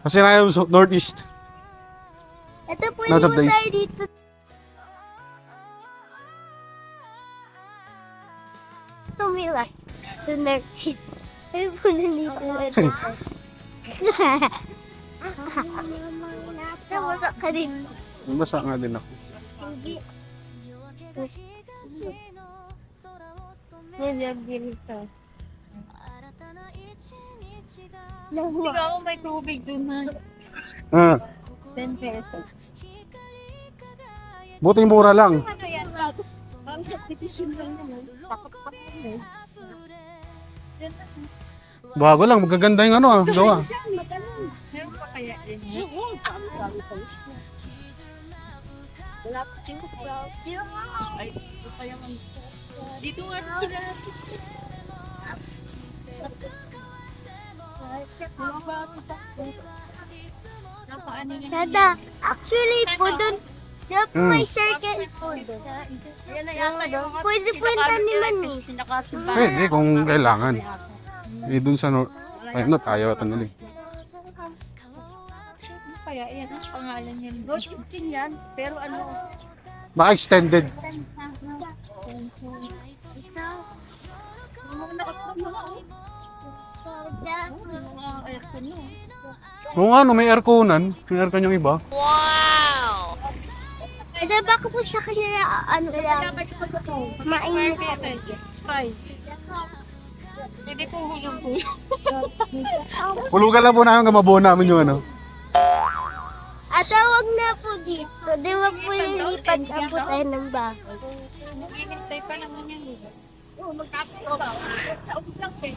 Kasi na yung northeast. Ito po Not of yung the tayo east. dito. Tumira. To nurses. Ay po nandito na dito. Wala ka din. Basa nga din ako. Hindi. Nilagyan ito. Hindi ka ako may tubig dun ha. Ah, 10 pesos. buti mura lang. Ano yan? Parang subdivision lang naman. Papak-papak mo. Bago lang, magaganda yung ano gawa. Meron pa kaya din yan? Wala pa siyang ay, ito kaya man. Dito nga sila. Napaano yan? Dada, actually po doon, may circle po doon. Yan na yata yung mga Pwede po yung taniman eh. pinakasimbahan. Pwede kung kailangan. Eh, dun sa ayun na, tayo ata nila. Ano kaya yan? Ang pangalan yan? Ghost 15 yan. Pero ano? Baka extended. Kung ano, may airconan. May aircon yung iba. Dada, baka po sa kanya, ano lang, mainit. Pwede po hulong-hulong. Hulugan lang po namin hanggang mabuo namin yung ano. At tawag na po dito. Di ba po lilipat na po tayo ng bahay. Hinintay pa naman yan. Oo, magkakaroon. Taon lang eh.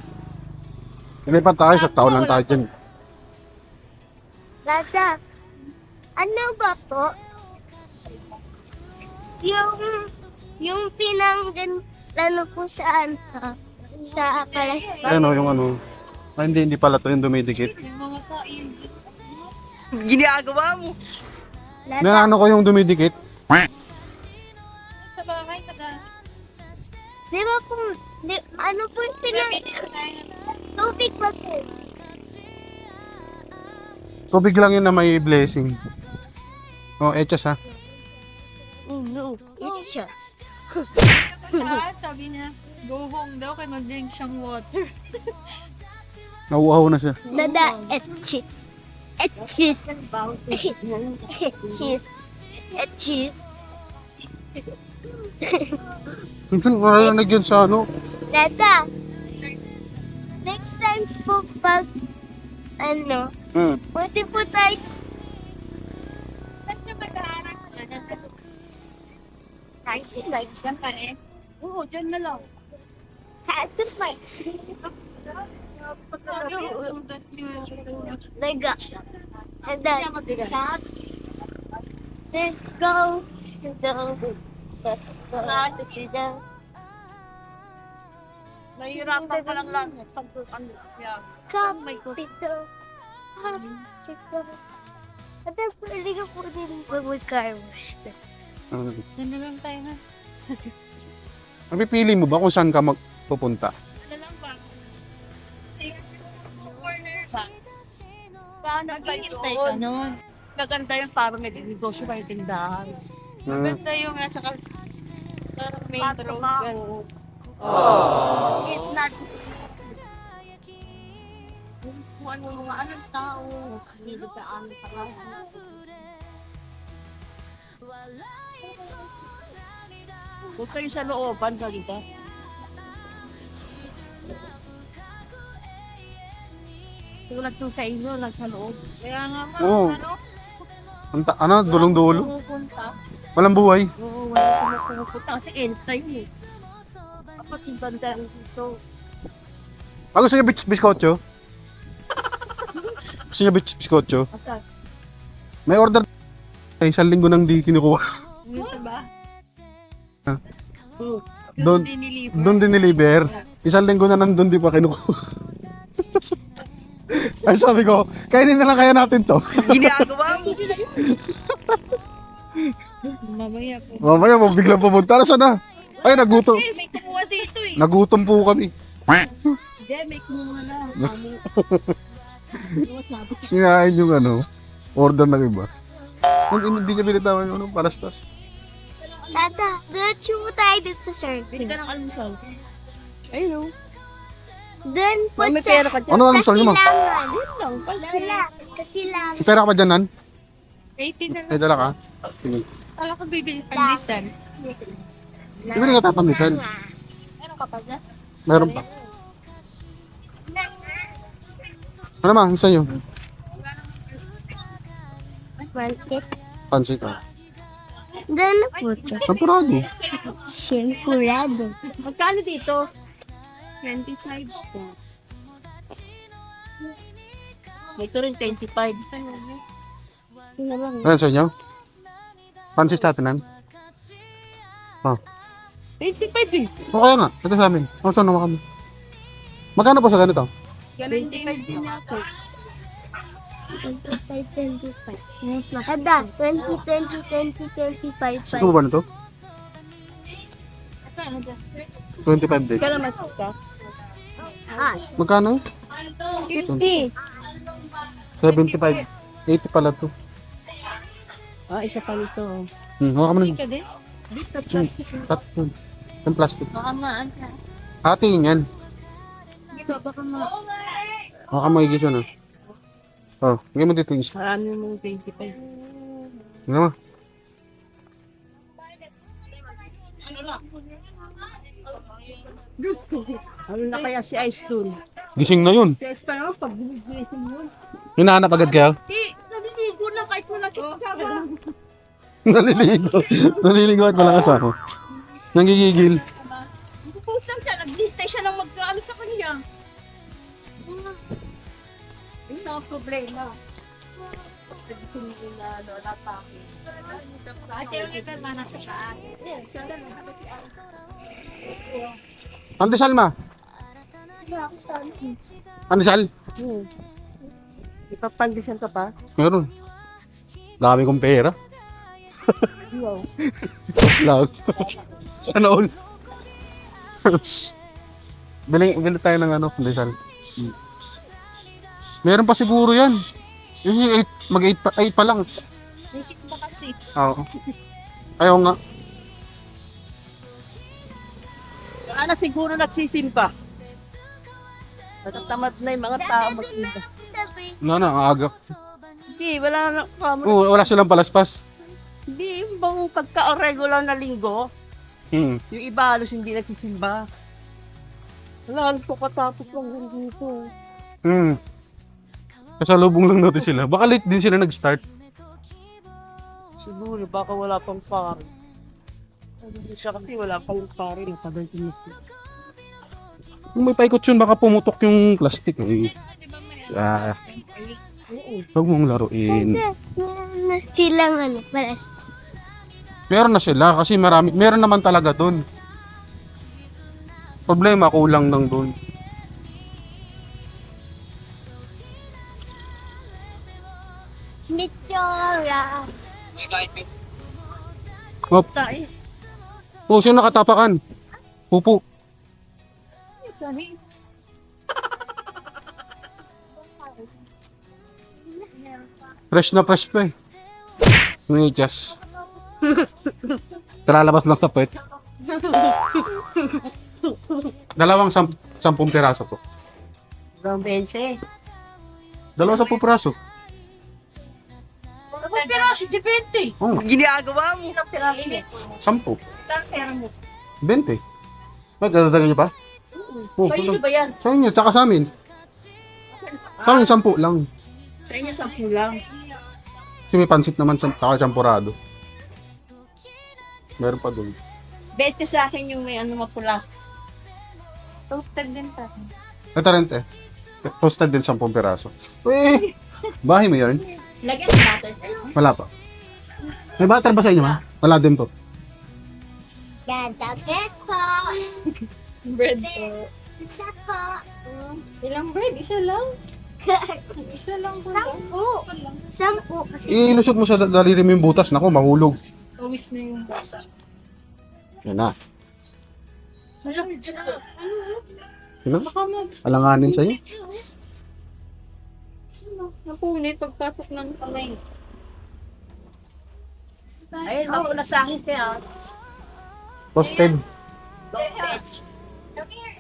Ilipat tayo, sa taon lang tayo dyan. Dada, ano ba po? Yung pinanggan, ano po saan ka? Sa kalas. Ayun o, yung ano. Ay, hindi pala to yung dumidikit. Yung mga kain. May ano ko yung dumidikit. Sa bahay, Di ba po, ano po yung tubig ba po? Tubig lang yun na may blessing. Oh, echas ha. No, it's just. Saan? Sabi niya, go home daw kaya mag-drink siyang water. Nauuhaw na siya. Dada, et cheese. Et cheese. Et cheese. Et cheese. Minsan, narinig yun sa ano. Dada, next time po pag, ano, pwede po tayo. Saan siya mag-aaral? Kahit like siya pa eh. Oo, dyan na lang. Tapos may, Daga. Dada, let's go to the, Nahihirapan ka lang lang. Kapito. Kapito. At pwede ka po din mag-car wash. Dyan na lang tayo ha. Mapipili mo ba kung saan ka magpupunta? Ano lang ba? Corner ba? Paano maghihintay ka nun? Maganda yung parang nag-negosyo kayo tindahan. Maganda yung nasa parang main road. It's not kung ano mga anong tao, hindi ka ano pa. Huwag kayo sa looban ka dito. Tulad yung sa inyo, nasa loob. Kaya nga ma, Oo. Ano, dulong-dulo. Pupunta. Walang buhay. Oo, wala ka pumupunta kasi end time eh. Dapat yung banda dito. Gusto niyo biskotso? Gusto niyo biskotso? Asa? May order. Ay, isang linggo nang di kinukuha. Dito ba? Ah. Doon Doon, diniliver. doon din deliver. Isang linggo na nandun di pa kinukuha. Ay, sabi ko, kainin na lang kaya natin to. Ginagawa mo. Mamaya po. Mamaya, biglang pumunta. Nasaan na? Ay, nagutom. May kumuha dito eh. Nagutom po kami. Hindi, may kumuha na. Kinain yung ano, order ng iba. Hindi niya binitawan yung ano, palaspas. Tata, diretso mo tayo dito sa circle. Hindi ka ng almusal. Ayun o. Doon po May sa pera ka dyan. Ano ang gusto niyo, ma'am? kasilangan. Pansin. Lola, kasilangan. May pera ka ba dyan, Nan? 80 na lang. May dala ka? Sige. Kala ko bibili pandisan. Bibili ka tayo pandesal. Meron ka pa dyan? Meron pa. Ano ma? Gusto nyo? Pansit. Pansit ah. Doon na po ito. Sampurado. Siyempurado. Magkano dito? 25 po. Ito rin 25. Ano lang. Ayan sa inyo? Pansit sa atin, Nan? Oh. 25 eh. O kaya nga, ito sa amin. O, saan naman kami? Magkano po sa ganito? 25 din ako. 25. Kada, 20, 20, 20, 25, Gusto mo ba nito? Magkano dyan? 25 day. Kalamas ka? Magkano? 50. 75. 80 pala to. Ah, isa pa nito. Hawa ka mo na. Ka din? Dito, Tatlo. Yung plastic. baka maan ka. Hatiin yan. Dito, baka maan. Hawa ka mo igis yun ah. Oh, bigyan mo dito isa. Marami mong 25. Bigyan mo. Ano na kaya si Ice Tool? Gising na yun. Si Ice pa naman, pag gumising yun. Hinahanap agad kayo? Naliligo na kahit wala kita. Naliligo. Naliligo at walang kasama. Nanggigigil. Pupusan siya, nag-listay siya ng magkaano sa kanya. Yun ang problema. Sumingin na lola pa ako. Ate, ulit ka naman sa saan. Pandesal ma. Pandesal? Ipapandisan ka pa? Meron. Dami kong pera. Wow. Tapos lang. Sana all. Bili tayo ng ano, pandesal. Meron pa siguro yan. Yung 8, mag-8 pa, 8 pa lang. Isip mo kasi. Oo. Ayaw nga. Ana siguro nagsisimpa. Natatamad na yung mga tao magsimpa. Ano na, ang aga. Hindi, wala na kamo. Oo, wala silang palaspas. Hindi, yung bang pagka-regular na linggo, yung iba halos hindi nagsisimba. Wala, halos katapos lang dito. Kasalubong lang natin sila. Baka late din sila nag-start. Siguro, baka wala pang pari. Hindi siya kasi wala pang pari. Tagal tinipid. Kung may paikot yun, baka pumutok yung plastic. Eh. Huwag mong laruin. Silang ano, palas. Meron na sila kasi meron naman talaga doon. Problema, kulang lang doon. Mitchora. Hop. Tayo. Oh, sino nakatapakan? Pupo. Fresh na fresh pa eh. Yung ichas. Talalabas lang sa puwet. Dalawang 10 piraso po. Brown bense. Dalawa 10 piraso. Kapag piraso, depende. Oo, Ginagawa mo. Ilang piraso? 10. Ilang pera mo? 20. Ba't dadagdagan nyo pa? Oo, Sa inyo ba yan? sa inyo, tsaka sa amin. Sa amin, 10 lang. Sa inyo, 10 lang. Kasi may pansit naman, tsaka champurado. Meron pa doon. Bet sa akin yung may ano mapula. Toasted din pa. Ito rin, te. Toasted din 10 piraso. Eh, bahay mo yun? Lagyan ng butter. Wala pa. May butter ba sa inyo, ma? Wala din po. Ganda po. Bread po. Isa po. Ilang bread? Isa lang? Isa lang po. Sampu. Kasi Ilusot mo sa daliri mo yung butas. Naku, mahulog. Uwis na yung bata. Yan na. Ano? Yan na. Alanganin sa'yo. napunit pagpasok ng kamay. Ayun, mauna sa akin kaya. Toasted. Come here.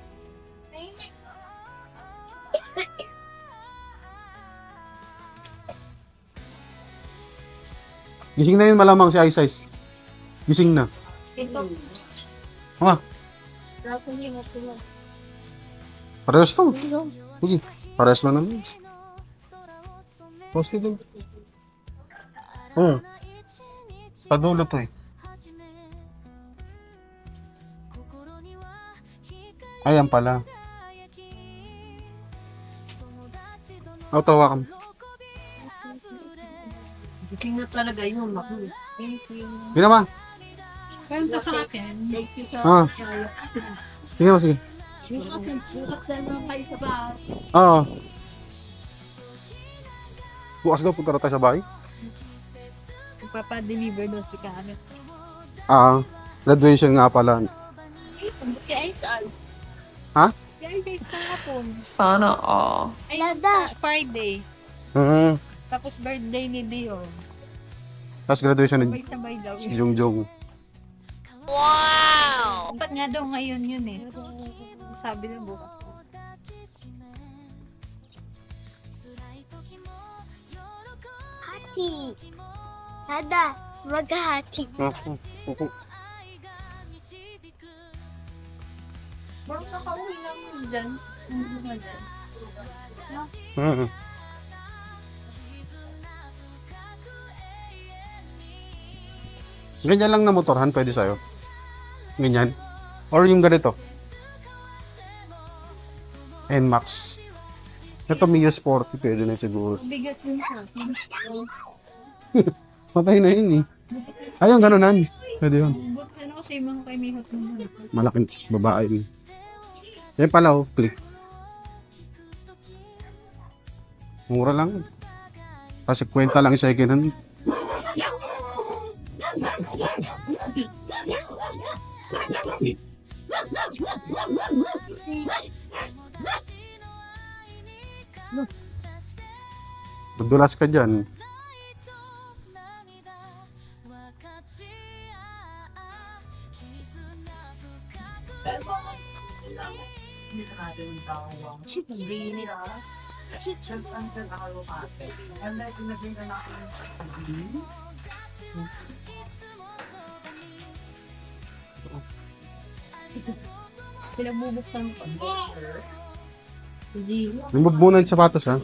Gising na yun malamang si Ice Ice. Gising na. Ito. Ah, Dapat hindi mo sila. parehas lang. Sige, parehas lang naman. Toasted din. Sa dulo to eh. Ayan pala. O, tawa ka. King na talaga yun. Thank you. Hindi naman. Kwenta sa akin. Thank you so Ah. much. Sige mo, sige. Yung akin, sukat na naman kayo sa bahay. Oo. Bukas daw punta na tayo sa bahay. Magpapa-deliver daw si Karen. Graduation nga pala. Si Aizal. Ha? Si Aizal kahapon. Sana all. Ay, Lada. Friday. Tapos birthday ni Dion. Tapos graduation ni Sabay-sabay daw. si Jungjong. Dapat nga daw ngayon yun eh. Sabi na bukas. Hati. Lada. Maghahati. Bang nakauwi lang mo dyan. Hindi mo dyan. Ganyan lang na motorhan, pwede sa'yo. Ganyan. Or yung ganito. NMAX. Ito Mio Sporty, pwede na siguro. Bigat yun sa akin. Patay na yun eh. Ayun, ganunan. Pwede yun. But ano kasi mga kay Mihot naman. Malaking babae yun. Yan pala oh, click. Mura lang. Kasi kwenta lang yung second hand. Madulas ka dyan. Pinagbubuksan ko. Hindi. Remove muna yung sapatos ha.